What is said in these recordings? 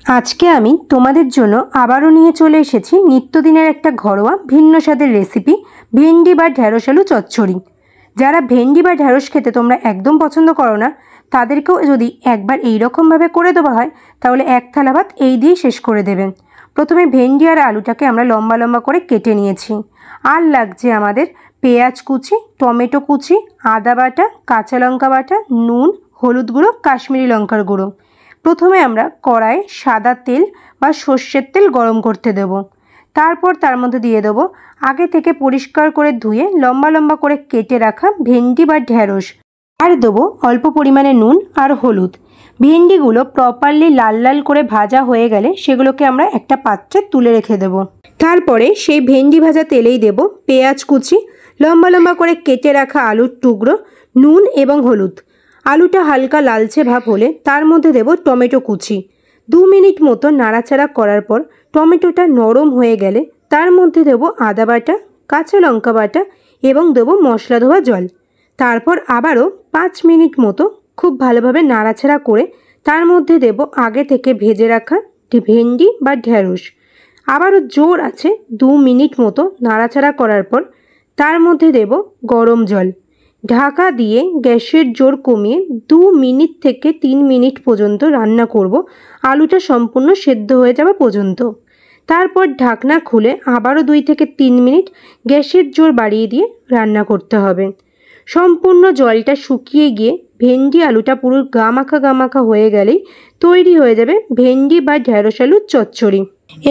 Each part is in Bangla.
আজকে আমি তোমাদের জন্য আবারও নিয়ে চলে এসেছি নিত্যদিনের একটা ঘরোয়া ভিন্ন স্বাদের রেসিপি, ভেন্ডি বা ঢ্যাঁড়স আলু চচ্চড়ি। যারা ভেন্ডি বা ঢ্যাঁড়স খেতে তোমরা একদম পছন্দ করো না, তাদেরকেও যদি একবার এই রকমভাবে করে দেওয়া হয় তাহলে এক থালা ভাত এই দিয়েই শেষ করে দেবেন। প্রথমে ভেন্ডি আর আলুটাকে আমরা লম্বা লম্বা করে কেটে নিয়েছি। আর লাগছে আমাদের পেঁয়াজ কুচি, টমেটো কুচি, আদা বাটা, কাঁচা লঙ্কা বাটা, নুন, হলুদ গুঁড়ো, কাশ্মীরি লঙ্কার গুঁড়ো। প্রথমে আমরা কড়াইয়ে সাদা তেল বা সর্ষের তেল গরম করতে দেব। তারপর তার মধ্যে দিয়ে দেবো আগে থেকে পরিষ্কার করে ধুয়ে লম্বা লম্বা করে কেটে রাখা ভেন্ডি বা ঢ্যাঁড়স। আর দেবো অল্প পরিমাণে নুন আর হলুদ। ভেন্ডিগুলো প্রপারলি লাল লাল করে ভাজা হয়ে গেলে সেগুলোকে আমরা একটা পাত্রে তুলে রেখে দেব। তারপরে সেই ভেন্ডি ভাজা তেলেই দেব পেঁয়াজ কুচি, লম্বা লম্বা করে কেটে রাখা আলুর টুকরো, নুন এবং হলুদ। আলুটা হালকা লালচে ভাব হলে তার মধ্যে দেব টমেটো কুচি। 2 মিনিট মতো নাড়াচাড়া করার পর টমেটোটা নরম হয়ে গেলে তার মধ্যে দেব আদা বাটা, কাঁচা লঙ্কা বাটা এবং দেব মশলা ধোয়া জল। তারপর আবারও 5 মিনিট মতো খুব ভালোভাবে নাড়াচাড়া করে তার মধ্যে দেব আগে থেকে ভেজে রাখা ভেন্ডি বা ঢ্যাঁড়স। আবারও জোর আছে 2 মিনিট মতো নাড়াচাড়া করার পর তার মধ্যে দেব গরম জল। ঢাকা দিয়ে গ্যাসের জোর কমিয়ে 2 মিনিট থেকে 3 মিনিট পর্যন্ত রান্না করব, আলুটা সম্পূর্ণ সেদ্ধ হয়ে যাওয়া পর্যন্ত। তারপর ঢাকনা খুলে আবারও 2 থেকে 3 মিনিট গ্যাসের জোর বাড়িয়ে দিয়ে রান্না করতে হবে। সম্পূর্ণ জলটা শুকিয়ে গিয়ে ভেন্ডি আলুটা পুরো গামাখা হয়ে গেলেই তৈরি হয়ে যাবে ভেন্ডি বা ঢ্যাঁড়স আলুর চচ্চড়ি।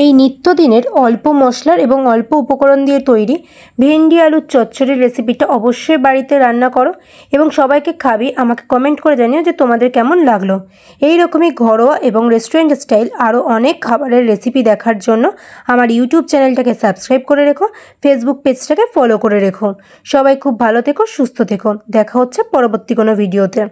এই নিত্যদিনের অল্প মশলার এবং অল্প উপকরণ দিয়ে তৈরি ভেন্ডি আলুর চচ্চড়ির রেসিপিটা অবশ্যই বাড়িতে রান্না করো এবং সবাইকে খাবি। আমাকে কমেন্ট করে জানিও যে তোমাদের কেমন লাগলো। এই রকমই ঘরোয়া এবং রেস্টুরেন্ট স্টাইল আরও অনেক খাবারের রেসিপি দেখার জন্য আমার ইউটিউব চ্যানেলটাকে সাবস্ক্রাইব করে রেখো, ফেসবুক পেজটাকে ফলো করে রেখো। সবাই খুব ভালো থেকো, সুস্থ থেকো। দেখা হচ্ছে পরবর্তী কোনো ভিডিওতে।